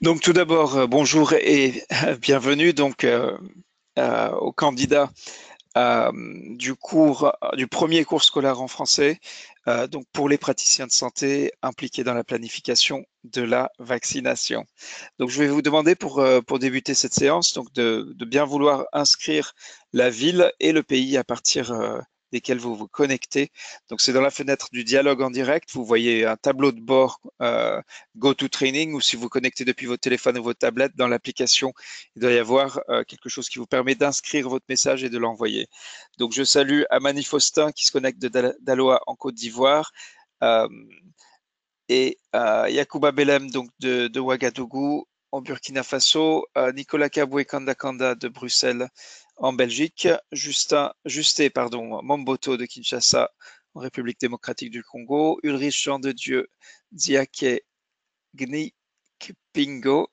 Donc tout d'abord, bonjour et bienvenue aux candidats du premier cours scolaire en français, donc pour les praticiens de santé impliqués dans la planification de la vaccination. Donc je vais vous demander pour débuter cette séance donc de bien vouloir inscrire la ville et le pays à partir desquels vous vous connectez. Donc c'est dans la fenêtre du dialogue en direct, vous voyez un tableau de bord Go to Training, ou si vous connectez depuis votre téléphone ou votre tablette dans l'application, il doit y avoir quelque chose qui vous permet d'inscrire votre message et de l'envoyer. Donc je salue Amani Faustin qui se connecte de d'Aloha en Côte d'Ivoire, euh, et Yacouba Belem donc de Ouagadougou en Burkina Faso, Nicolas Kaboué Kanda de Bruxelles en Belgique, Justé Momboto de Kinshasa en République démocratique du Congo, Ulrich Jean de Dieu Diaké Gni Kipingo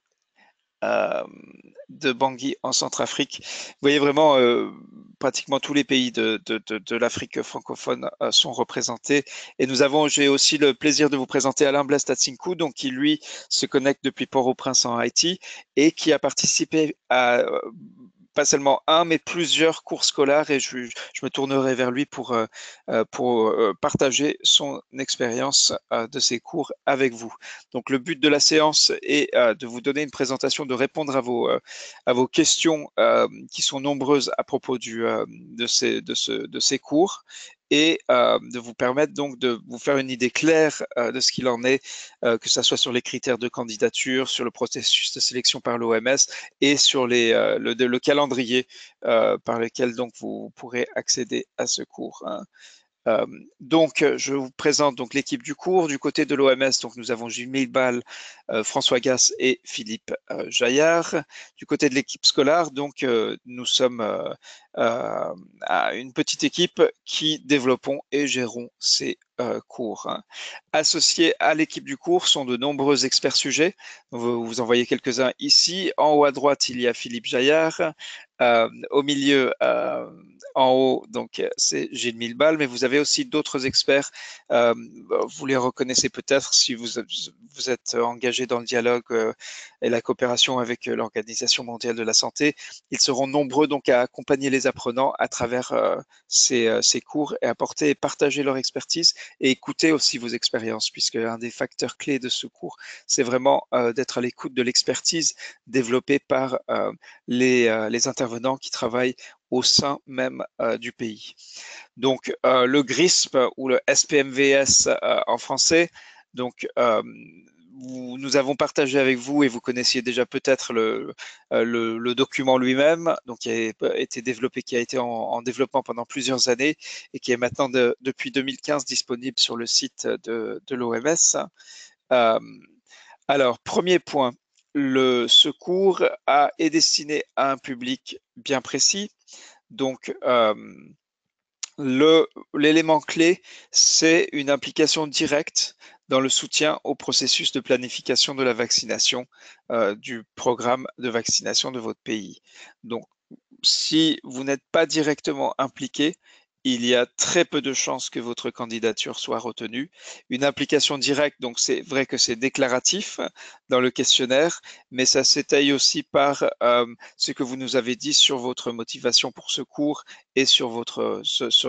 euh, de Bangui en Centrafrique. Vous voyez vraiment pratiquement tous les pays de l'Afrique francophone sont représentés. Et j'ai aussi le plaisir de vous présenter Alain Blaise Tatsinkou, donc qui lui se connecte depuis Port-au-Prince en Haïti et qui a participé à pas seulement un, mais plusieurs cours scolaires, et je me tournerai vers lui pour partager son expérience de ces cours avec vous. Donc le but de la séance est de vous donner une présentation, de répondre à vos questions qui sont nombreuses à propos de ces cours, et de vous permettre donc de vous faire une idée claire de ce qu'il en est, que ce soit sur les critères de candidature, sur le processus de sélection par l'OMS et sur le calendrier par lequel donc vous pourrez accéder à ce cours, hein. Donc, je vous présente donc l'équipe du cours. Du côté de l'OMS, donc nous avons Gilles Ball, François Gass et Philippe Jaillard. Du côté de l'équipe scolaire, donc nous sommes à une petite équipe qui développons et gérons ces cours, hein. Associés à l'équipe du cours sont de nombreux experts sujets. Vous en voyez quelques-uns ici. En haut à droite, il y a Philippe Jaillard. Au milieu, en haut, donc c'est Gilles Milbal, mais vous avez aussi d'autres experts. Vous les reconnaissez peut-être si vous êtes engagé dans le dialogue et la coopération avec l'Organisation mondiale de la santé. Ils seront nombreux donc à accompagner les apprenants à travers ces cours et apporter et partager leur expertise et écouter aussi vos expériences, puisque un des facteurs clés de ce cours, c'est vraiment d'être à l'écoute de l'expertise développée par les intervenants qui travaillent au sein même du pays. Donc le GRISP ou le SPMVS en français, donc nous avons partagé avec vous, et vous connaissiez déjà peut-être le document lui-même, donc qui a été développé, qui a été en développement pendant plusieurs années et qui est maintenant depuis 2015 disponible sur le site de l'OMS. Euh, alors, premier point, le secours est destiné à un public bien précis. Donc, l'élément clé, c'est une implication directe dans le soutien au processus de planification de la vaccination, du programme de vaccination de votre pays. Donc, si vous n'êtes pas directement impliqué, il y a très peu de chances que votre candidature soit retenue. Une implication directe, donc c'est vrai que c'est déclaratif dans le questionnaire, mais ça s'étaye aussi par ce que vous nous avez dit sur votre motivation pour ce cours et sur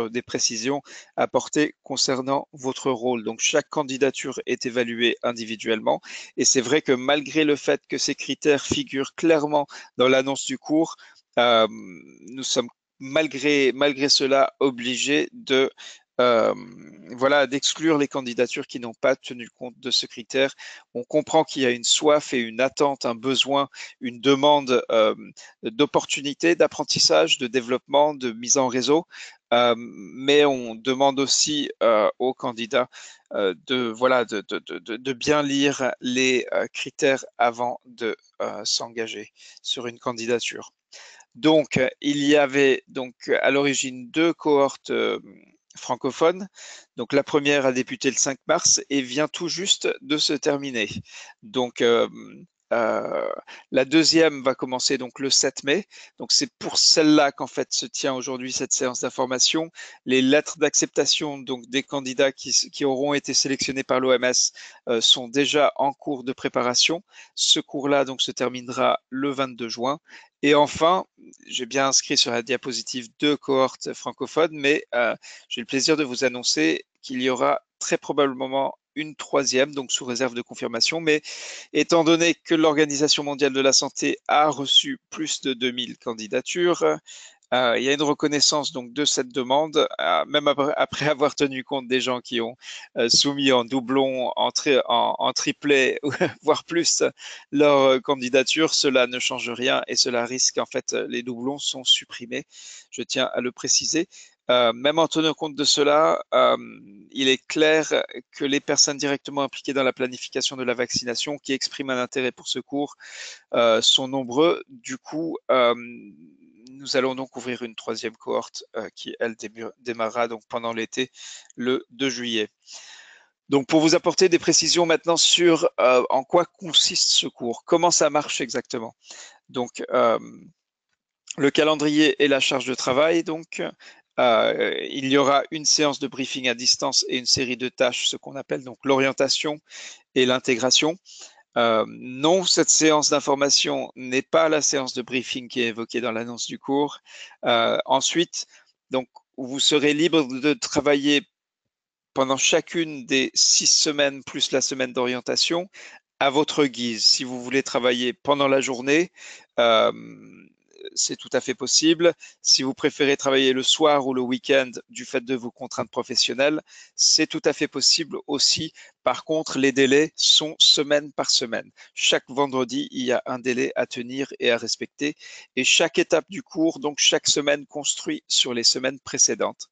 des précisions apportées concernant votre rôle. Donc chaque candidature est évaluée individuellement, et c'est vrai que malgré le fait que ces critères figurent clairement dans l'annonce du cours, nous sommes malgré cela obligés d'exclure les candidatures qui n'ont pas tenu compte de ce critère. On comprend qu'il y a une soif et une attente, un besoin, une demande d'opportunités, d'apprentissage, de développement, de mise en réseau, mais on demande aussi aux candidats de bien lire les critères avant de s'engager sur une candidature. Donc, il y avait donc à l'origine deux cohortes francophones. Donc, la première a débuté le 5 mars et vient tout juste de se terminer. Donc, la deuxième va commencer donc le 7 mai. Donc c'est pour celle-là qu'en fait se tient aujourd'hui cette séance d'information. Les lettres d'acceptation donc des candidats qui auront été sélectionnés par l'OMS sont déjà en cours de préparation. Ce cours-là donc se terminera le 22 juin. Et enfin, j'ai bien inscrit sur la diapositive 2 cohortes francophones, mais j'ai le plaisir de vous annoncer qu'il y aura très probablement une troisième, donc sous réserve de confirmation, mais étant donné que l'Organisation mondiale de la santé a reçu plus de 2000 candidatures, il y a une reconnaissance donc de cette demande, même après avoir tenu compte des gens qui ont soumis en doublon, en triplet, voire plus, leur candidature. Cela ne change rien et cela risque en fait les doublons sont supprimés. Je tiens à le préciser. Même en tenant compte de cela, il est clair que les personnes directement impliquées dans la planification de la vaccination qui expriment un intérêt pour ce cours sont nombreux. Du coup, nous allons donc ouvrir une troisième cohorte qui, elle, démarrera donc pendant l'été, le 2 juillet. Donc, pour vous apporter des précisions maintenant sur en quoi consiste ce cours, comment ça marche exactement. Donc, le calendrier et la charge de travail, donc, il y aura une séance de briefing à distance et une série de tâches, ce qu'on appelle donc l'orientation et l'intégration. Non, cette séance d'information n'est pas la séance de briefing qui est évoquée dans l'annonce du cours. Ensuite, donc, vous serez libre de travailler pendant chacune des 6 semaines plus la semaine d'orientation à votre guise. Si vous voulez travailler pendant la journée, c'est tout à fait possible. Si vous préférez travailler le soir ou le week-end du fait de vos contraintes professionnelles, c'est tout à fait possible aussi. Par contre, les délais sont semaine par semaine. Chaque vendredi, il y a un délai à tenir et à respecter. Et chaque étape du cours, donc chaque semaine, construit sur les semaines précédentes.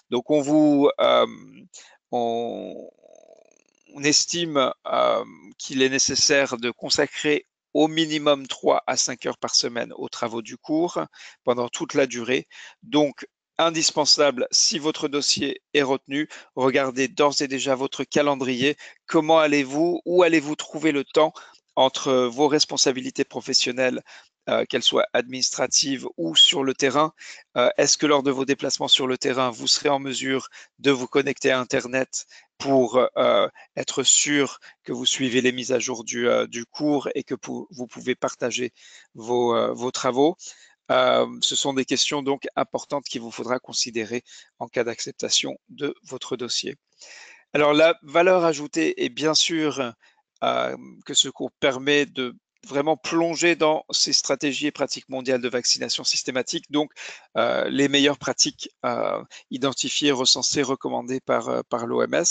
Donc, on, on estime qu'il est nécessaire de consacrer au minimum 3 à 5 heures par semaine aux travaux du cours pendant toute la durée. Donc, indispensable, si votre dossier est retenu, regardez d'ores et déjà votre calendrier. Comment allez-vous, où allez-vous trouver le temps entre vos responsabilités professionnelles, qu'elles soient administratives ou sur le terrain? Est-ce que lors de vos déplacements sur le terrain, vous serez en mesure de vous connecter à Internet pour être sûr que vous suivez les mises à jour du cours et que vous pouvez partager vos travaux? Ce sont des questions donc importantes qu'il vous faudra considérer en cas d'acceptation de votre dossier. Alors, la valeur ajoutée est bien sûr que ce cours permet de vraiment plonger dans ces stratégies et pratiques mondiales de vaccination systématique, donc les meilleures pratiques identifiées, recensées, recommandées par l'OMS,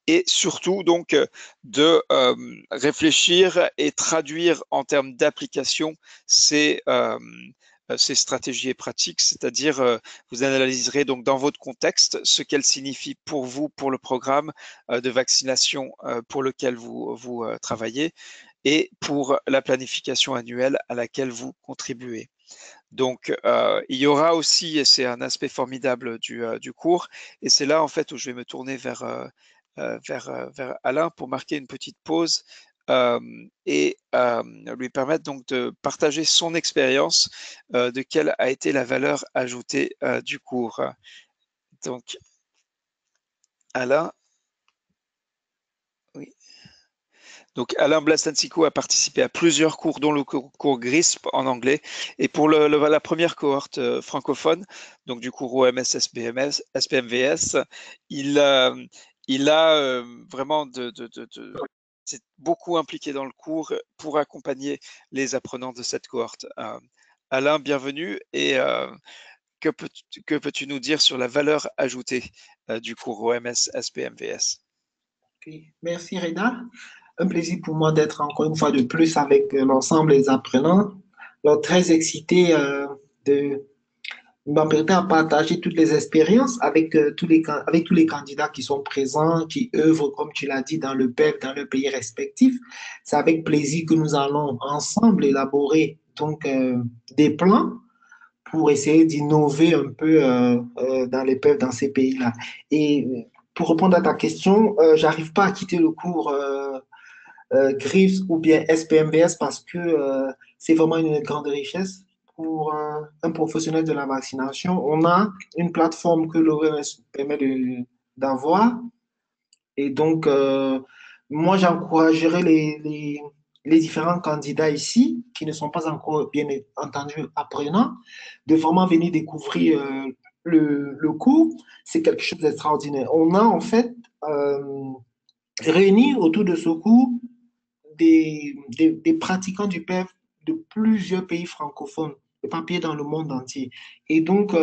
et surtout donc de réfléchir et traduire en termes d'application ces stratégies et pratiques, c'est-à-dire vous analyserez donc dans votre contexte ce qu'elles signifient pour vous, pour le programme de vaccination pour lequel vous travaillez et pour la planification annuelle à laquelle vous contribuez. Donc, il y aura aussi, et c'est un aspect formidable du cours, et c'est là en fait où je vais me tourner vers Alain pour marquer une petite pause et lui permettre donc de partager son expérience de quelle a été la valeur ajoutée du cours. Donc, Alain, oui. Donc, Alain Blastensico a participé à plusieurs cours, dont le cours GRISP en anglais. Et pour la première cohorte francophone, donc du cours OMS SPMVS, il a vraiment s'est beaucoup impliqué dans le cours pour accompagner les apprenants de cette cohorte. Alain, bienvenue. Et que peux-tu nous dire sur la valeur ajoutée du cours OMS SPMVS? Okay. Merci Reda. Un plaisir pour moi d'être encore une fois de plus avec l'ensemble des apprenants. Alors, très excité de m'apprêter à partager toutes les expériences avec tous les candidats qui sont présents, qui œuvrent, comme tu l'as dit, dans le PEV, dans le pays respectif. C'est avec plaisir que nous allons ensemble élaborer donc des plans pour essayer d'innover un peu dans les PEV dans ces pays-là. Et pour répondre à ta question, j'arrive pas à quitter le cours GRIFS ou bien SPMVS parce que c'est vraiment une grande richesse pour un professionnel de la vaccination. On a une plateforme que l'OMS permet d'avoir et donc moi j'encouragerais les différents candidats ici qui ne sont pas encore bien entendu apprenants de vraiment venir découvrir le cours. C'est quelque chose d'extraordinaire. On a en fait euh, réuni autour de ce cours des pratiquants du PEV de plusieurs pays francophones, éparpillés dans le monde entier. Et donc,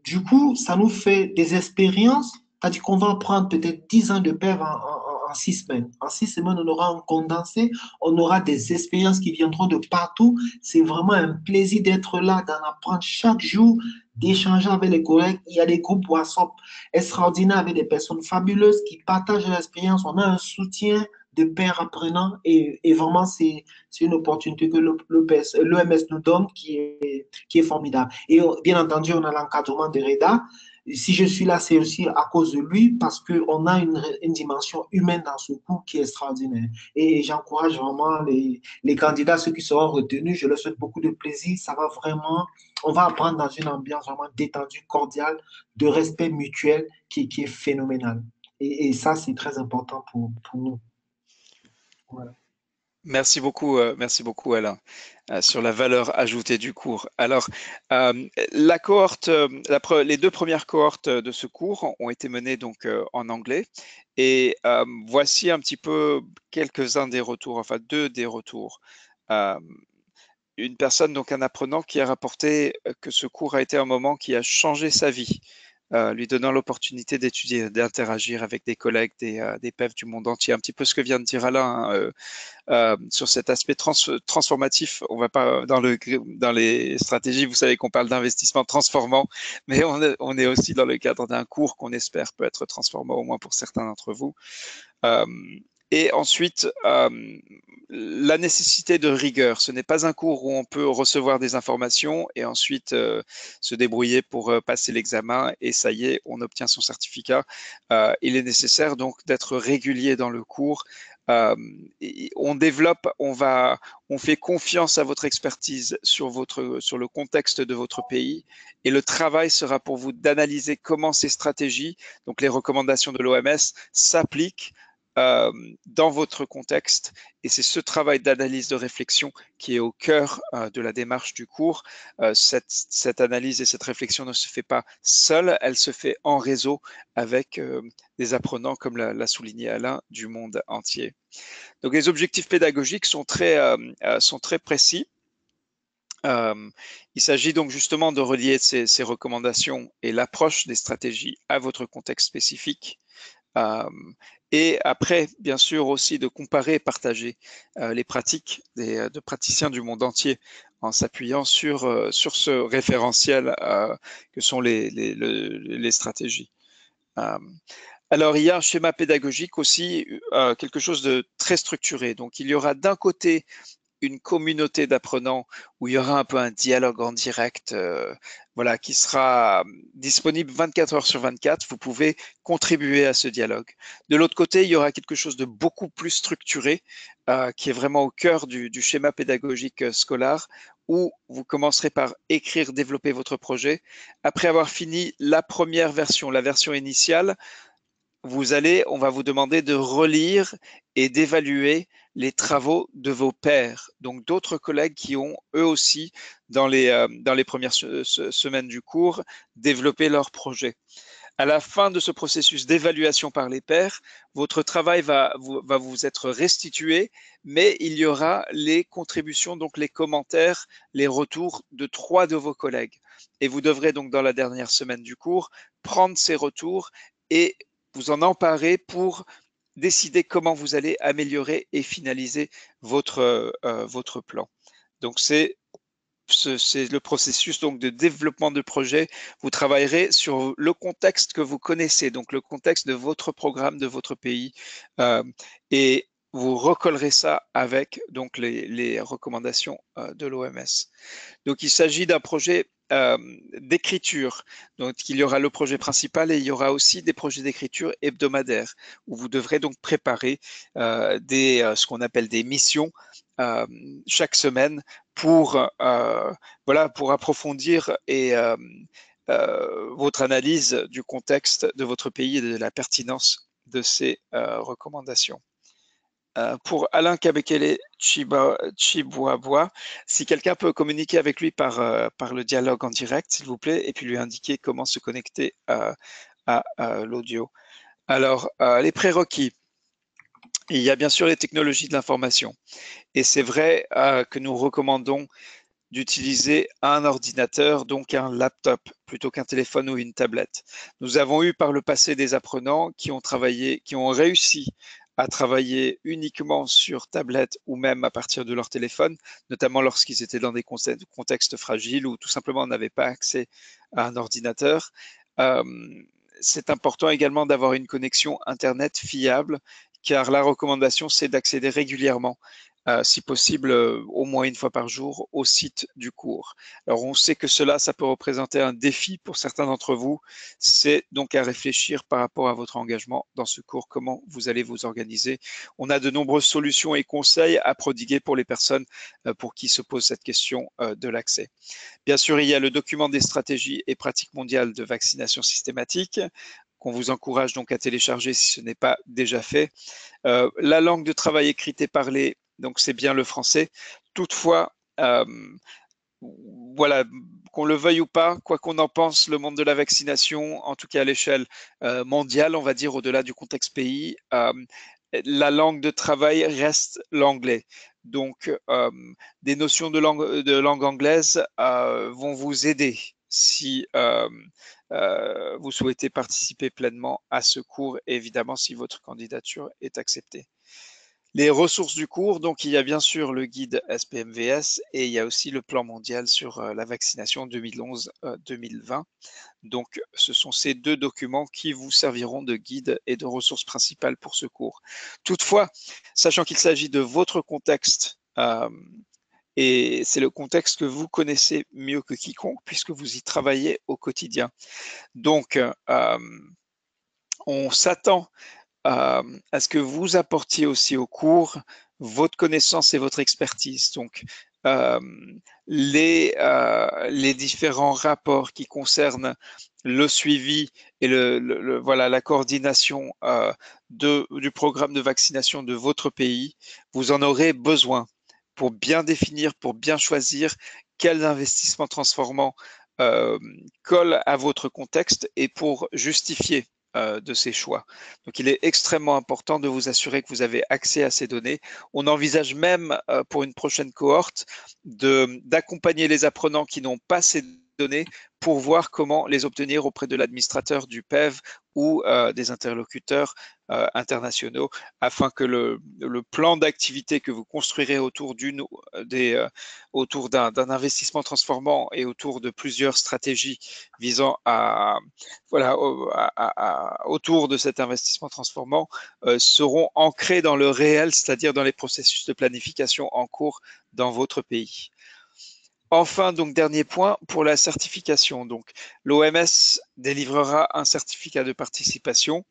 du coup, ça nous fait des expériences, c'est-à-dire qu'on va apprendre peut-être 10 ans de PEV en 6 semaines. En 6 semaines, on aura un condensé, on aura des expériences qui viendront de partout. C'est vraiment un plaisir d'être là, d'en apprendre chaque jour, d'échanger avec les collègues. Il y a des groupes WhatsApp extraordinaires avec des personnes fabuleuses qui partagent leur expérience. On a un soutien de pairs apprenants et vraiment, c'est une opportunité que l'OMS nous donne qui est formidable. Et bien entendu, on a l'encadrement de Reda. Si je suis là, c'est aussi à cause de lui parce qu'on a une dimension humaine dans ce cours qui est extraordinaire. Et j'encourage vraiment les candidats, ceux qui seront retenus, je leur souhaite beaucoup de plaisir. Ça va vraiment, on va apprendre dans une ambiance vraiment détendue, cordiale, de respect mutuel qui est phénoménal. Et ça, c'est très important pour nous. Voilà. Merci beaucoup Alain, sur la valeur ajoutée du cours. Alors, la cohorte, les deux premières cohortes de ce cours ont été menées donc en anglais et voici un petit peu quelques-uns des retours, enfin deux des retours. Euh, une personne, donc un apprenant, qui a rapporté que ce cours a été un moment qui a changé sa vie, lui donnant l'opportunité d'étudier, d'interagir avec des collègues, des PEV du monde entier. Un petit peu ce que vient de dire Alain, hein, sur cet aspect transformatif. On va pas dans les stratégies, vous savez qu'on parle d'investissement transformant, mais on est aussi dans le cadre d'un cours qu'on espère peut être transformant, au moins pour certains d'entre vous. Euh, et ensuite, la nécessité de rigueur. Ce n'est pas un cours où on peut recevoir des informations et ensuite se débrouiller pour passer l'examen et ça y est, on obtient son certificat. Il est nécessaire donc d'être régulier dans le cours. On développe, on fait confiance à votre expertise sur le contexte de votre pays et le travail sera pour vous d'analyser comment ces stratégies, donc les recommandations de l'OMS, s'appliquent dans votre contexte. Et c'est ce travail d'analyse, de réflexion qui est au cœur de la démarche du cours. Cette analyse et cette réflexion ne se fait pas seule, elle se fait en réseau avec des apprenants, comme l'a souligné Alain, du monde entier. Donc les objectifs pédagogiques sont très précis. Il s'agit donc justement de relier ces recommandations et l'approche des stratégies à votre contexte spécifique. Et après, bien sûr, aussi de comparer et partager les pratiques de praticiens du monde entier en s'appuyant sur ce référentiel que sont les stratégies. Alors, il y a un schéma pédagogique aussi, quelque chose de très structuré. Donc, il y aura d'un côté une communauté d'apprenants où il y aura un peu un dialogue en direct, voilà, qui sera disponible 24 heures sur 24. Vous pouvez contribuer à ce dialogue. De l'autre côté, il y aura quelque chose de beaucoup plus structuré, qui est vraiment au cœur du schéma pédagogique scolaire, où vous commencerez par écrire, développer votre projet. Après avoir fini la première version, la version initiale, on va vous demander de relire et d'évaluer les travaux de vos pairs, donc d'autres collègues qui ont eux aussi, dans les premières semaines du cours, développé leur projet. À la fin de ce processus d'évaluation par les pairs, votre travail va vous être restitué, mais il y aura les contributions, donc les commentaires, les retours de 3 de vos collègues. Et vous devrez donc, dans la dernière semaine du cours, prendre ces retours et vous en emparer pour décider comment vous allez améliorer et finaliser votre plan. Donc c'est le processus donc de développement de projet. Vous travaillerez sur le contexte que vous connaissez, donc le contexte de votre programme, de votre pays, et vous recollerez ça avec donc les recommandations de l'OMS. Donc il s'agit d'un projet d'écriture. Donc, il y aura le projet principal et il y aura aussi des projets d'écriture hebdomadaires où vous devrez donc préparer ce qu'on appelle des missions euh, chaque semaine pour, voilà, pour approfondir votre analyse du contexte de votre pays et de la pertinence de ces recommandations. Pour Alain Kabekele Chibuabwa, si quelqu'un peut communiquer avec lui par le dialogue en direct, s'il vous plaît, et puis lui indiquer comment se connecter à l'audio. Alors, les prérequis. Il y a bien sûr les technologies de l'information. Et c'est vrai que nous recommandons d'utiliser un ordinateur, donc un laptop, plutôt qu'un téléphone ou une tablette. Nous avons eu par le passé des apprenants qui ont réussi à travailler uniquement sur tablette ou même à partir de leur téléphone, notamment lorsqu'ils étaient dans des contextes fragiles ou tout simplement n'avaient pas accès à un ordinateur. Euh, c'est important également d'avoir une connexion Internet fiable, car la recommandation, c'est d'accéder régulièrement si possible au moins une fois par jour au site du cours. Alors on sait que ça peut représenter un défi pour certains d'entre vous. C'est donc à réfléchir par rapport à votre engagement dans ce cours, comment vous allez vous organiser. On a de nombreuses solutions et conseils à prodiguer pour les personnes pour qui se pose cette question de l'accès. Bien sûr, il y a le document des stratégies et pratiques mondiales de vaccination systématique qu'on vous encourage donc à télécharger si ce n'est pas déjà fait. La langue de travail écrite et parlée, donc c'est bien le français. Toutefois, voilà, qu'on le veuille ou pas, quoi qu'on en pense, le monde de la vaccination, en tout cas à l'échelle mondiale, on va dire au-delà du contexte pays, la langue de travail reste l'anglais. Donc, des notions de langue anglaise vont vous aider si vous souhaitez participer pleinement à ce cours, et évidemment si votre candidature est acceptée. Les ressources du cours, donc il y a bien sûr le guide SPMVS et il y a aussi le plan mondial sur la vaccination 2011-2020. Donc ce sont ces deux documents qui vous serviront de guide et de ressources principales pour ce cours. Toutefois, sachant qu'il s'agit de votre contexte, et c'est le contexte que vous connaissez mieux que quiconque puisque vous y travaillez au quotidien. Donc, on s'attend à ce que vous apportiez aussi au cours votre connaissance et votre expertise. Donc, euh, les différents rapports qui concernent le suivi et voilà, la coordination du programme de vaccination de votre pays, vous en aurez besoin pour bien définir, pour bien choisir quels investissements transformants collent à votre contexte et pour justifier de ces choix. Donc, il est extrêmement important de vous assurer que vous avez accès à ces données. On envisage même pour une prochaine cohorte d'accompagner les apprenants qui n'ont pas ces données pour voir comment les obtenir auprès de l'administrateur du PEV ou des interlocuteurs internationaux afin que le plan d'activité que vous construirez autour d'un investissement transformant et autour de plusieurs stratégies visant voilà, autour de cet investissement transformant seront ancrés dans le réel, c'est-à-dire dans les processus de planification en cours dans votre pays. Enfin, donc dernier point, pour la certification. Donc, l'OMS délivrera un certificat de participation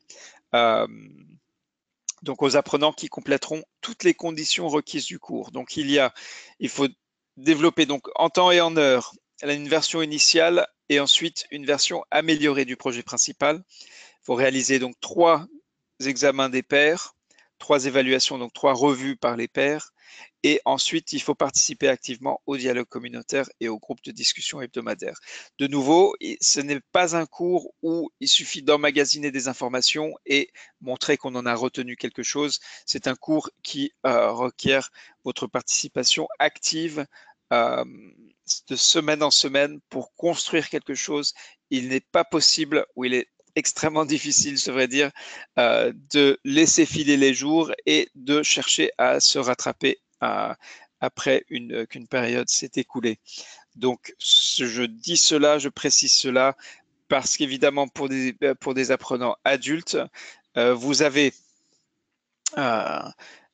donc aux apprenants qui compléteront toutes les conditions requises du cours. Donc, il faut développer donc en temps et en heure une version initiale et ensuite une version améliorée du projet principal. Il faut réaliser donc 3 examens des pairs, 3 évaluations, donc 3 revues par les pairs. Et ensuite, il faut participer activement au dialogue communautaire et au groupe de discussion hebdomadaire. De nouveau, ce n'est pas un cours où il suffit d'emmagasiner des informations et montrer qu'on en a retenu quelque chose. C'est un cours qui requiert votre participation active de semaine en semaine pour construire quelque chose. Il n'est pas possible, ou il est extrêmement difficile, je devrais dire, de laisser filer les jours et de chercher à se rattraper après qu'une période s'est écoulée. Donc, je dis cela, je précise cela, parce qu'évidemment, pour des apprenants adultes, vous avez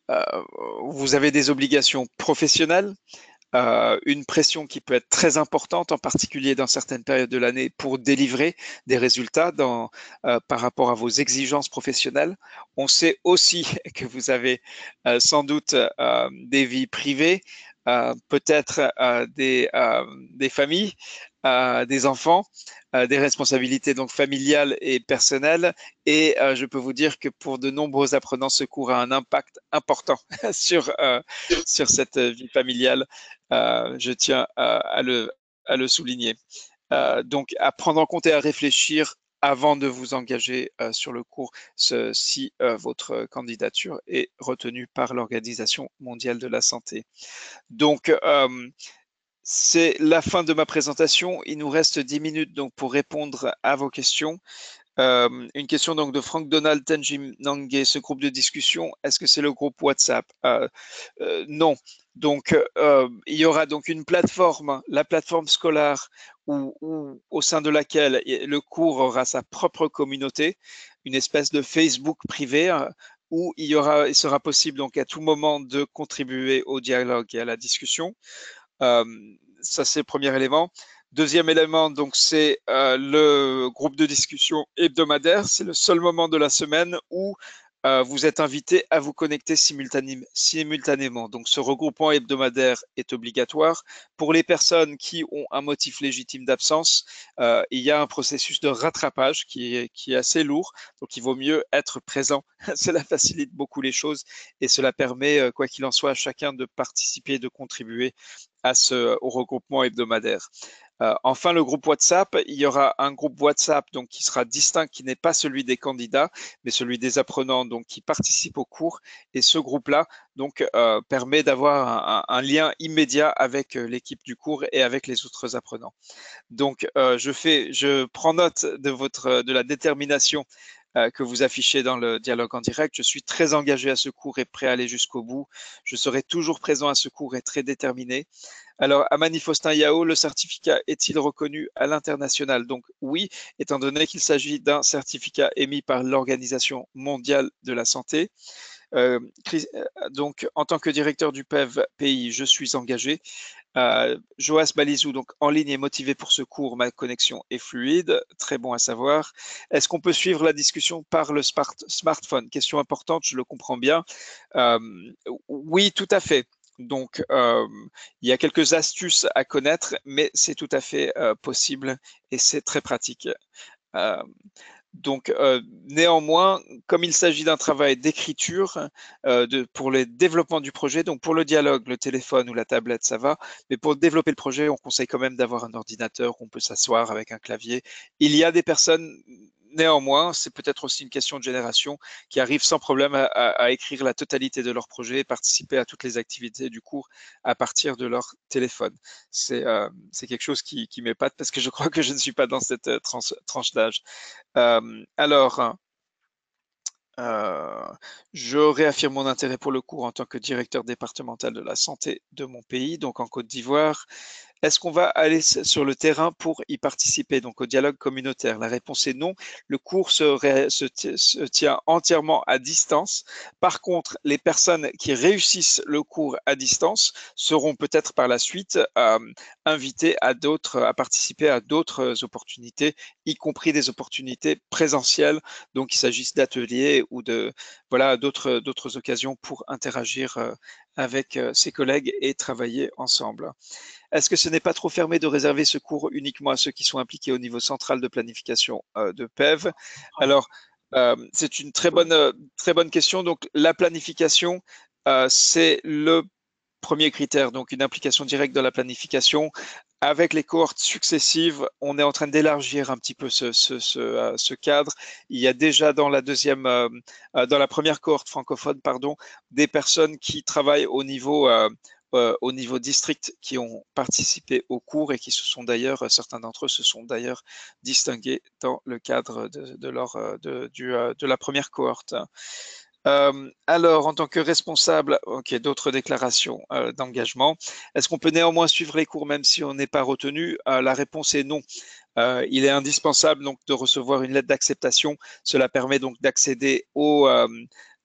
des obligations professionnelles, une pression qui peut être très importante, en particulier dans certaines périodes de l'année, pour délivrer des résultats par rapport à vos exigences professionnelles. On sait aussi que vous avez sans doute des vies privées, peut-être des familles, des enfants, des responsabilités donc familiales et personnelles. Et je peux vous dire que pour de nombreux apprenants, ce cours a un impact important sur cette vie familiale. Je tiens à le souligner. Donc, à prendre en compte et à réfléchir avant de vous engager sur le cours si votre candidature est retenue par l'Organisation mondiale de la santé. Donc, c'est la fin de ma présentation. Il nous reste 10 minutes donc pour répondre à vos questions. Une question donc de Frank Donald Tenjim Nangue, ce groupe de discussion, est-ce que c'est le groupe WhatsApp? Non. Donc, il y aura donc une plateforme, la plateforme scolaire, au sein de laquelle le cours aura sa propre communauté, une espèce de Facebook privé, où il sera possible donc à tout moment de contribuer au dialogue et à la discussion. Ça, c'est le premier élément. Deuxième élément, donc, c'est le groupe de discussion hebdomadaire. C'est le seul moment de la semaine où vous êtes invité à vous connecter simultanément. Donc, ce regroupement hebdomadaire est obligatoire. Pour les personnes qui ont un motif légitime d'absence, il y a un processus de rattrapage qui est assez lourd. Donc, il vaut mieux être présent. Cela facilite beaucoup les choses et cela permet, quoi qu'il en soit, à chacun de participer, de contribuer au regroupement hebdomadaire. Enfin, le groupe WhatsApp, il y aura un groupe WhatsApp donc, qui sera distinct, qui n'est pas celui des candidats, mais celui des apprenants donc, qui participent au cours. Et ce groupe-là donc, permet d'avoir un lien immédiat avec l'équipe du cours et avec les autres apprenants. Donc, je prends note de la détermination que vous affichez dans le dialogue en direct. Je suis très engagé à ce cours et prêt à aller jusqu'au bout. Je serai toujours présent à ce cours et très déterminé. Alors, Amani Faustin Yao, le certificat est-il reconnu à l'international? Donc oui, étant donné qu'il s'agit d'un certificat émis par l'Organisation mondiale de la santé. Donc, en tant que directeur du PEV pays, je suis engagé. Joas Balizou, donc en ligne et motivé pour ce cours, ma connexion est fluide, très bon à savoir. Est-ce qu'on peut suivre la discussion par le smartphone? Question importante, je le comprends bien. Oui, tout à fait. Donc, il y a quelques astuces à connaître, mais c'est tout à fait possible et c'est très pratique. Donc, néanmoins, comme il s'agit d'un travail d'écriture pour le développement du projet, donc pour le dialogue, le téléphone ou la tablette, ça va, mais pour développer le projet, on conseille quand même d'avoir un ordinateur où on peut s'asseoir avec un clavier. Il y a des personnes, néanmoins, c'est peut-être aussi une question de génération, qui arrivent sans problème à écrire la totalité de leur projet et participer à toutes les activités du cours à partir de leur téléphone. C'est quelque chose qui m'épate parce que je crois que je ne suis pas dans cette tranche d'âge. Alors, je réaffirme mon intérêt pour le cours en tant que directeur départemental de la santé de mon pays, donc en Côte d'Ivoire. Est-ce qu'on va aller sur le terrain pour y participer, donc au dialogue communautaire? La réponse est non. Le cours se tient entièrement à distance. Par contre, les personnes qui réussissent le cours à distance seront peut-être par la suite invitées à participer à d'autres opportunités, y compris des opportunités présentielles. Donc, il s'agisse d'ateliers ou d'autres occasions pour interagir avec ses collègues et travailler ensemble. Est-ce que ce n'est pas trop fermé de réserver ce cours uniquement à ceux qui sont impliqués au niveau central de planification de PEV? Alors, c'est une très bonne question. Donc, la planification, c'est le premier critère, donc une implication directe dans la planification. Avec les cohortes successives, on est en train d'élargir un petit peu ce cadre. Il y a déjà dans la première cohorte francophone, pardon, des personnes qui travaillent au niveau district qui ont participé au cours et qui certains d'entre eux se sont d'ailleurs distingués dans le cadre de la première cohorte. Alors, en tant que responsable, ok, d'autres déclarations d'engagement. Est-ce qu'on peut néanmoins suivre les cours même si on n'est pas retenu? La réponse est non. Il est indispensable donc de recevoir une lettre d'acceptation. Cela permet donc d'accéder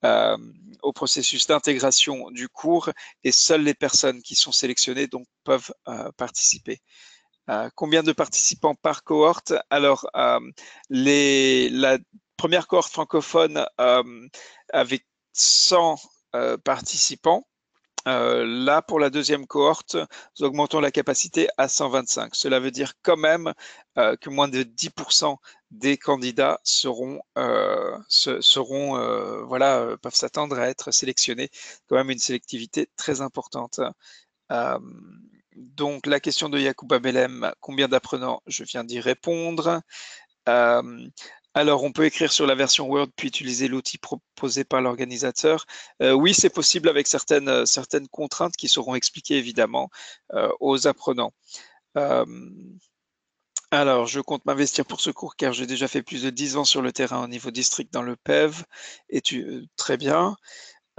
euh, au processus d'intégration du cours et seules les personnes qui sont sélectionnées donc peuvent participer. Combien de participants par cohorte? Alors, la première cohorte francophone avec 100 participants. Là, pour la deuxième cohorte, nous augmentons la capacité à 125. Cela veut dire quand même que moins de 10% des candidats peuvent s'attendre à être sélectionnés. Quand même une sélectivité très importante. Euh, donc, la question de Yacouba Belem, combien d'apprenants? Je viens d'y répondre. Euh, alors, on peut écrire sur la version Word puis utiliser l'outil proposé par l'organisateur. Oui, c'est possible avec certaines contraintes qui seront expliquées évidemment aux apprenants. Euh, alors, je compte m'investir pour ce cours car j'ai déjà fait plus de 10 ans sur le terrain au niveau district dans le PEV. Très bien.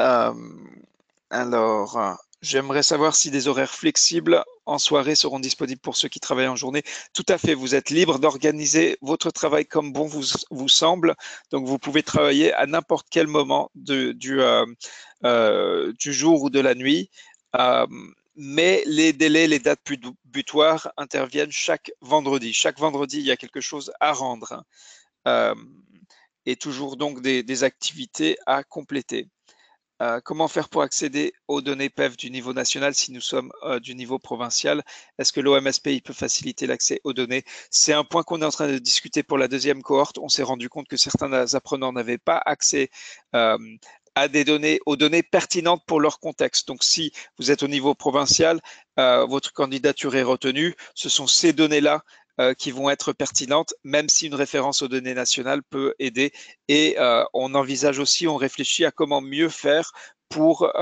Euh, alors, j'aimerais savoir si des horaires flexibles en soirée seront disponibles pour ceux qui travaillent en journée. Tout à fait, vous êtes libre d'organiser votre travail comme bon vous semble. Donc, vous pouvez travailler à n'importe quel moment du jour ou de la nuit. Euh, mais les délais, les dates butoirs interviennent chaque vendredi. Chaque vendredi, il y a quelque chose à rendre. Euh, et toujours donc des activités à compléter. Comment faire pour accéder aux données PEV du niveau national si nous sommes du niveau provincial? Est-ce que l'OMSPI peut faciliter l'accès aux données? C'est un point qu'on est en train de discuter pour la deuxième cohorte. On s'est rendu compte que certains apprenants n'avaient pas accès euh, à aux données pertinentes pour leur contexte. Donc, si vous êtes au niveau provincial, votre candidature est retenue. Ce sont ces données-là qui vont être pertinentes, même si une référence aux données nationales peut aider. Et on envisage aussi, on réfléchit à comment mieux faire pour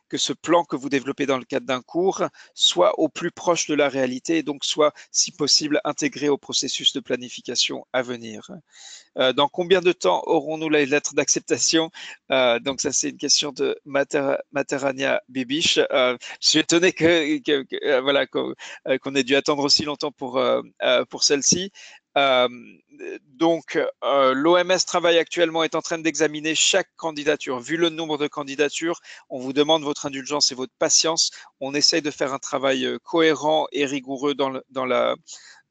que ce plan que vous développez dans le cadre d'un cours soit au plus proche de la réalité et donc soit, si possible, intégré au processus de planification à venir. Dans combien de temps aurons-nous les lettres d'acceptation? Donc ça, c'est une question de Materania Bibiche. Je suis étonné voilà, qu'on ait dû attendre aussi longtemps pour celle-ci. Euh, l'OMS travaille actuellement, est en train d'examiner chaque candidature. Vu le nombre de candidatures, on vous demande votre indulgence et votre patience. On essaye de faire un travail cohérent et rigoureux dans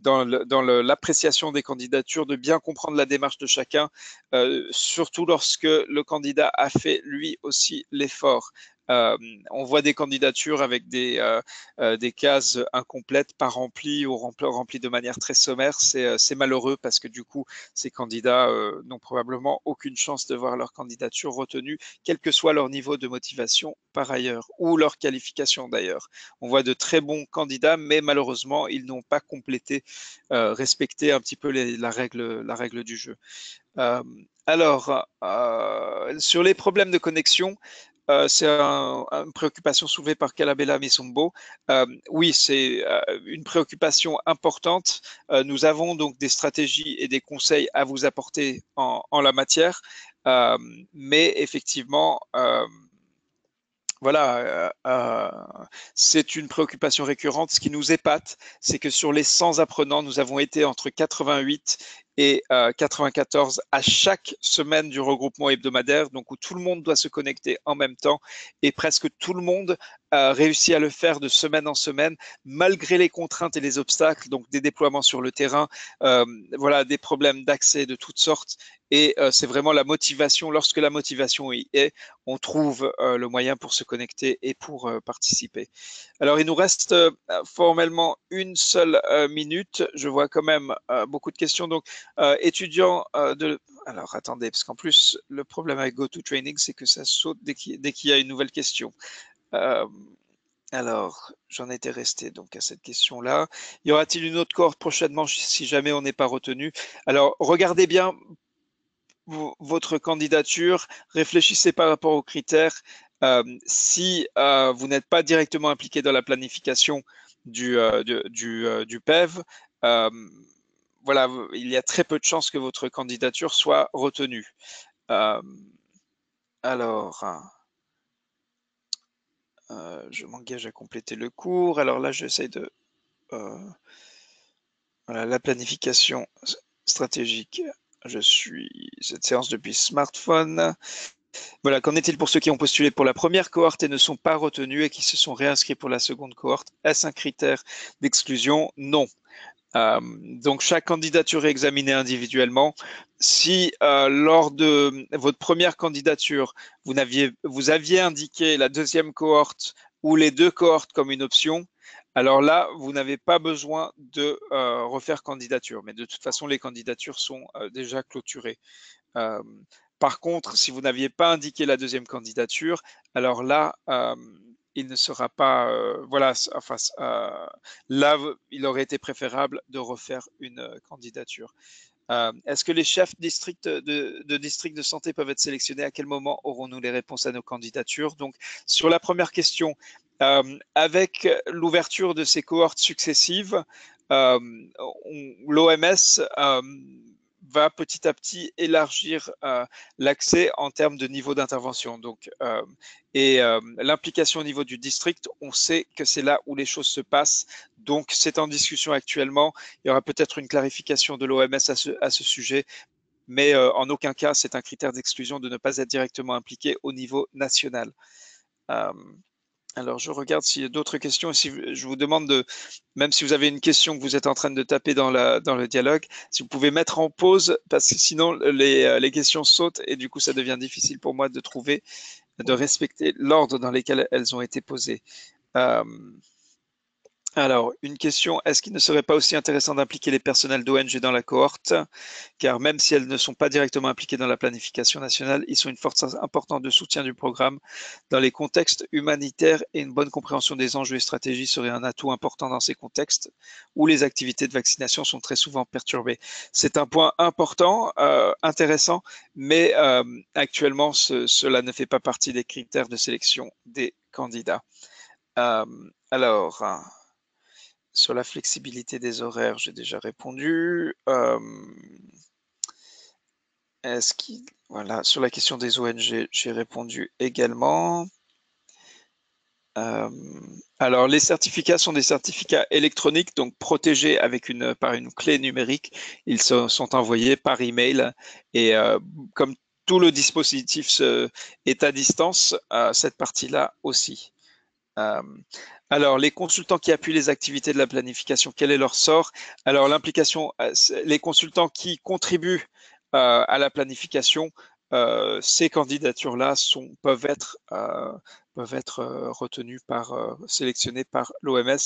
l'appréciation des candidatures, de bien comprendre la démarche de chacun, surtout lorsque le candidat a fait lui aussi l'effort. On voit des candidatures avec des cases incomplètes, pas remplies ou remplies de manière très sommaire. C'est malheureux parce que du coup, ces candidats n'ont probablement aucune chance de voir leur candidature retenue, quel que soit leur niveau de motivation par ailleurs, ou leur qualification d'ailleurs. On voit de très bons candidats, mais malheureusement, ils n'ont pas complété, respecté un petit peu la règle du jeu. Euh, sur les problèmes de connexion, c'est une préoccupation soulevée par Kalabella Misombo. Oui, c'est une préoccupation importante. Nous avons donc des stratégies et des conseils à vous apporter en la matière, mais effectivement, voilà, c'est une préoccupation récurrente. Ce qui nous épate, c'est que sur les 100 apprenants, nous avons été entre 88 et 94 à chaque semaine du regroupement hebdomadaire, donc où tout le monde doit se connecter en même temps et presque tout le monde réussit à le faire de semaine en semaine, malgré les contraintes et les obstacles, donc des déploiements sur le terrain, voilà, des problèmes d'accès de toutes sortes. Et c'est vraiment la motivation. Lorsque la motivation y est, on trouve le moyen pour se connecter et pour participer. Alors, il nous reste formellement une seule minute. Je vois quand même beaucoup de questions. Donc, étudiants de... Alors, attendez, parce qu'en plus, le problème avec GoToTraining, c'est que ça saute dès qu'il y a une nouvelle question. Euh, alors, j'en étais resté donc à cette question-là. Y aura-t-il une autre cohorte prochainement si jamais on n'est pas retenu? Alors, regardez bien votre candidature, réfléchissez par rapport aux critères. Si vous n'êtes pas directement impliqué dans la planification du PEV, euh, voilà, il y a très peu de chances que votre candidature soit retenue. Euh, alors, je m'engage à compléter le cours. Alors là, j'essaie de... voilà, la planification stratégique. Je suis cette séance depuis smartphone. Voilà, qu'en est-il pour ceux qui ont postulé pour la première cohorte et ne sont pas retenus et qui se sont réinscrits pour la seconde cohorte? Est-ce un critère d'exclusion? Non. Donc chaque candidature est examinée individuellement. Si lors de votre première candidature, vous aviez indiqué la deuxième cohorte ou les deux cohortes comme une option, alors là, vous n'avez pas besoin de refaire candidature. Mais de toute façon, les candidatures sont déjà clôturées. Euh, Par contre, si vous n'aviez pas indiqué la deuxième candidature, alors là, il ne sera pas, voilà, enfin, là, il aurait été préférable de refaire une candidature. Est-ce que les chefs de district de santé peuvent être sélectionnés? À quel moment aurons-nous les réponses à nos candidatures? Donc, sur la première question, avec l'ouverture de ces cohortes successives, l'OMS va petit à petit élargir l'accès en termes de niveau d'intervention. Donc, l'implication au niveau du district, on sait que c'est là où les choses se passent. Donc, c'est en discussion actuellement. Il y aura peut-être une clarification de l'OMS à ce sujet, mais en aucun cas, c'est un critère d'exclusion de ne pas être directement impliqué au niveau national. Alors, je regarde s'il y a d'autres questions. Si je vous demande de, même si vous avez une question que vous êtes en train de taper dans le dialogue, si vous pouvez mettre en pause, parce que sinon les questions sautent et du coup, ça devient difficile pour moi de trouver, de respecter l'ordre dans lequel elles ont été posées. Alors, une question, est-ce qu'il ne serait pas aussi intéressant d'impliquer les personnels d'ONG dans la cohorte? Car même si elles ne sont pas directement impliquées dans la planification nationale, ils sont une force importante de soutien du programme dans les contextes humanitaires et une bonne compréhension des enjeux et stratégies serait un atout important dans ces contextes où les activités de vaccination sont très souvent perturbées. C'est un point important, intéressant, mais actuellement, cela ne fait pas partie des critères de sélection des candidats. Alors, sur la flexibilité des horaires, j'ai déjà répondu. Voilà, sur la question des ONG, j'ai répondu également. Alors, les certificats sont des certificats électroniques, donc protégés par une clé numérique. Ils sont envoyés par email et comme tout le dispositif est à distance, cette partie-là aussi. Alors, les consultants qui appuient les activités de la planification, quel est leur sort? Alors, l'implication, les consultants qui contribuent à la planification, ces candidatures-là peuvent être retenues sélectionnées par l'OMS.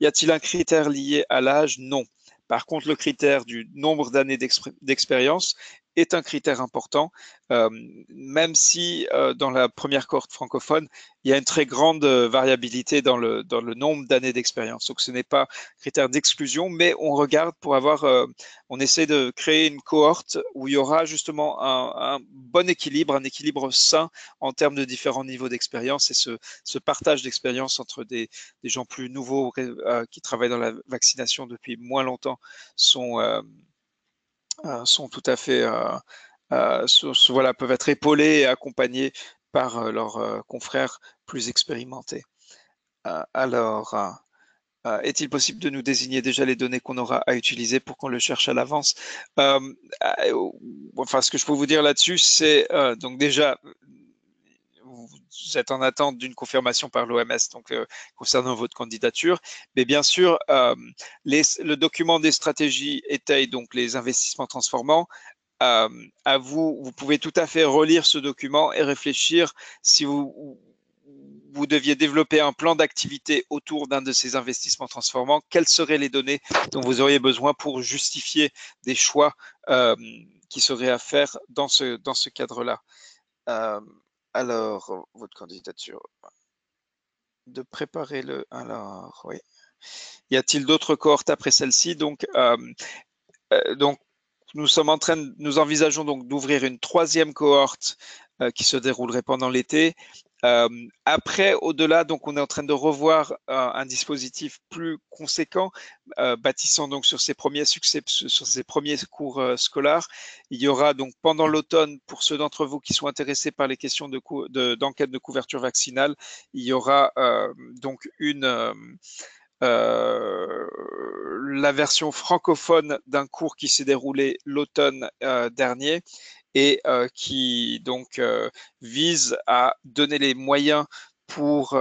Y a-t-il un critère lié à l'âge? Non. Par contre, le critère du nombre d'années d'expérience est un critère important, même si dans la première cohorte francophone, il y a une très grande variabilité dans le nombre d'années d'expérience. Donc, ce n'est pas critère d'exclusion, mais on regarde pour on essaie de créer une cohorte où il y aura justement un bon équilibre, un équilibre sain en termes de différents niveaux d'expérience et ce partage d'expérience entre des gens plus nouveaux qui travaillent dans la vaccination depuis moins longtemps sont tout à fait, voilà, peuvent être épaulés et accompagnés par leurs confrères plus expérimentés. Alors, est-il possible de nous désigner déjà les données qu'on aura à utiliser pour qu'on le cherche à l'avance? Enfin, ce que je peux vous dire là-dessus, c'est donc déjà, vous êtes en attente d'une confirmation par l'OMS donc concernant votre candidature, mais bien sûr, le document des stratégies étaye donc les investissements transformants. À vous, vous pouvez tout à fait relire ce document et réfléchir si vous deviez développer un plan d'activité autour d'un de ces investissements transformants, quelles seraient les données dont vous auriez besoin pour justifier des choix qui seraient à faire dans ce cadre-là. Alors, votre candidature, de préparer alors, oui. Y a-t-il d'autres cohortes après celle-ci? Donc, nous envisageons donc d'ouvrir une troisième cohorte qui se déroulerait pendant l'été. Après, au-delà, donc on est en train de revoir un dispositif plus conséquent, bâtissant donc sur ses premiers succès, sur ses premiers cours scolaires. Il y aura donc pendant l'automne, pour ceux d'entre vous qui sont intéressés par les questions d'enquête de couverture vaccinale, il y aura donc la version francophone d'un cours qui s'est déroulé l'automne dernier et qui donc vise à donner les moyens pour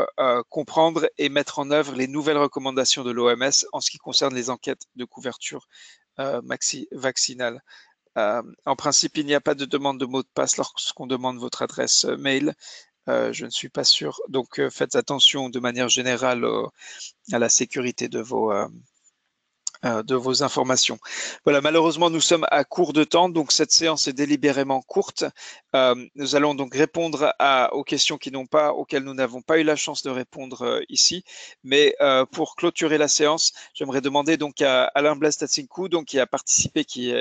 comprendre et mettre en œuvre les nouvelles recommandations de l'OMS en ce qui concerne les enquêtes de couverture vaccinale. En principe, il n'y a pas de demande de mot de passe lorsqu'on demande votre adresse mail. Je ne suis pas sûr. Donc, faites attention de manière générale à la sécurité de vos informations. Voilà, malheureusement, nous sommes à court de temps, donc cette séance est délibérément courte. Nous allons donc répondre aux questions auxquelles nous n'avons pas eu la chance de répondre ici. Mais pour clôturer la séance, j'aimerais demander donc à Alain Blaise Tatsinkou, donc qui a participé, qui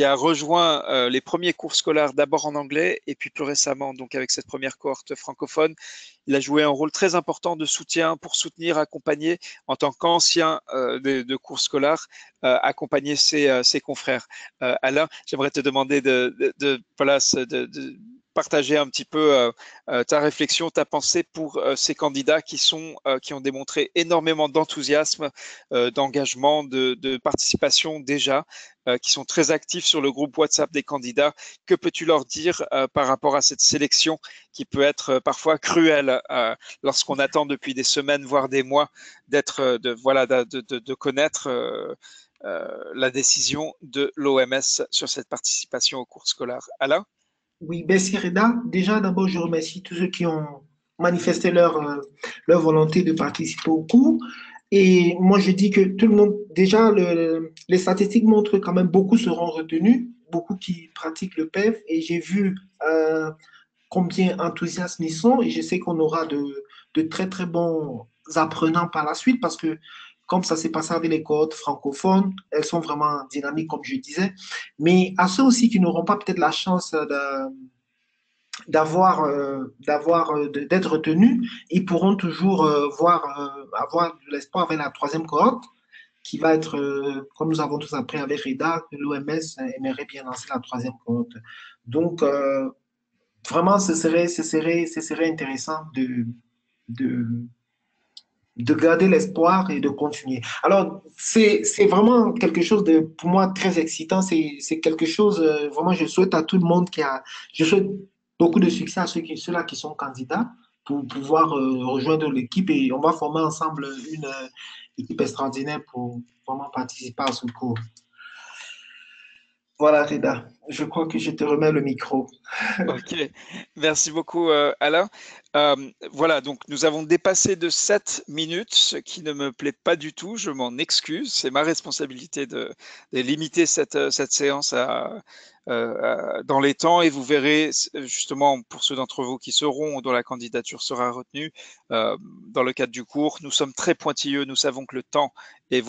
a rejoint les premiers cours scolaires d'abord en anglais et puis plus récemment donc avec cette première cohorte francophone. Il a joué un rôle très important de soutien pour soutenir, accompagner en tant qu'ancien de cours scolaires, accompagner ses confrères. Alain, j'aimerais te demander de partager un petit peu ta réflexion, ta pensée pour ces candidats qui ont démontré énormément d'enthousiasme, d'engagement, de participation déjà, qui sont très actifs sur le groupe WhatsApp des candidats. Que peux-tu leur dire par rapport à cette sélection qui peut être parfois cruelle lorsqu'on attend depuis des semaines, voire des mois, de connaître la décision de l'OMS sur cette participation aux cours scolaires. Alain? Oui, merci Reda. Déjà, d'abord, je remercie tous ceux qui ont manifesté leur volonté de participer au cours. Et moi, je dis que tout le monde, déjà, les statistiques montrent que quand même beaucoup seront retenus, beaucoup qui pratiquent le PEV. Et j'ai vu combien enthousiastes ils sont. Et je sais qu'on aura de très, très bons apprenants par la suite parce que, comme ça s'est passé avec les cohortes francophones, elles sont vraiment dynamiques, comme je disais. Mais à ceux aussi qui n'auront pas peut-être la chance d'être retenus, ils pourront toujours avoir de l'espoir avec la troisième cohorte qui va être, comme nous avons tous appris avec Reda, que l'OMS aimerait bien lancer la troisième cohorte. Donc, vraiment, ce serait intéressant de, de garder l'espoir et de continuer. Alors, c'est vraiment quelque chose de, pour moi, très excitant. C'est quelque chose, vraiment, je souhaite à tout le monde je souhaite beaucoup de succès à ceux-là qui sont candidats pour pouvoir rejoindre l'équipe et on va former ensemble une équipe extraordinaire pour vraiment participer à ce cours. Voilà, Reda, je crois que je te remets le micro. Ok, merci beaucoup Alain. Voilà, donc nous avons dépassé de 7 minutes, ce qui ne me plaît pas du tout, je m'en excuse, c'est ma responsabilité de limiter cette séance dans les temps et vous verrez justement pour ceux d'entre vous qui dont la candidature sera retenue dans le cadre du cours, nous sommes très pointilleux, nous savons que le temps est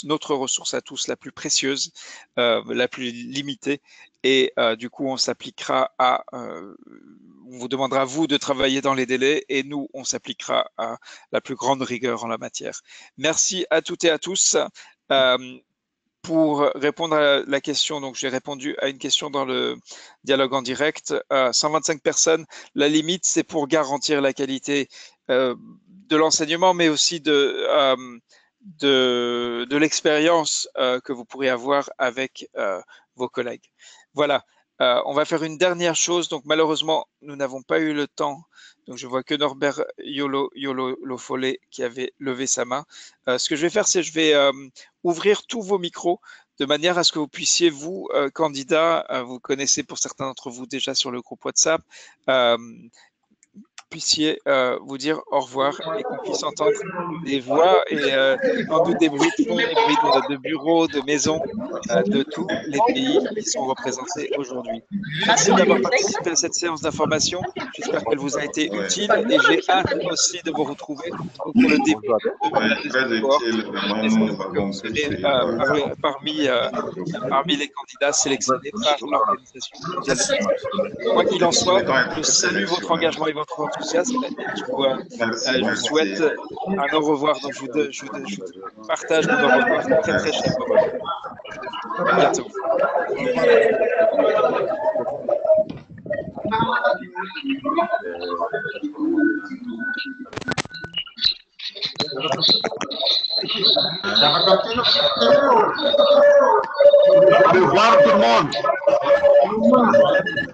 notre ressource à tous la plus précieuse, la plus limitée. Et du coup, on vous demandera vous de travailler dans les délais et nous, on s'appliquera à la plus grande rigueur en la matière. Merci à toutes et à tous. Pour répondre à la question, donc j'ai répondu à une question dans le dialogue en direct. 125 personnes, la limite, c'est pour garantir la qualité de l'enseignement, mais aussi de l'expérience que vous pourrez avoir avec vos collègues. Voilà, on va faire une dernière chose. Donc malheureusement, nous n'avons pas eu le temps. Donc je vois que Norbert Lofollet qui avait levé sa main. Ce que je vais faire, c'est je vais ouvrir tous vos micros de manière à ce que vous puissiez, vous, candidats, vous connaissez pour certains d'entre vous déjà sur le groupe WhatsApp, puissiez vous dire au revoir et qu'on puisse entendre des voix et sans doute des bruits de fond, des bruits de bureaux, de maisons, de tous les pays qui sont représentés aujourd'hui. Merci d'avoir participé à cette séance d'information. J'espère qu'elle vous a été utile et j'ai hâte aussi de vous retrouver pour le début de la deuxième cohorte. Que vous serez parmi les candidats sélectionnés par l'Organisation mondiale de la santé. Quoi qu'il en soit, je salue votre engagement et votre enthousiasme et je vous souhaite un au revoir. Donc je vous partage mon au revoir très très chaleureux. À bientôt. Au revoir tout le monde. revoir.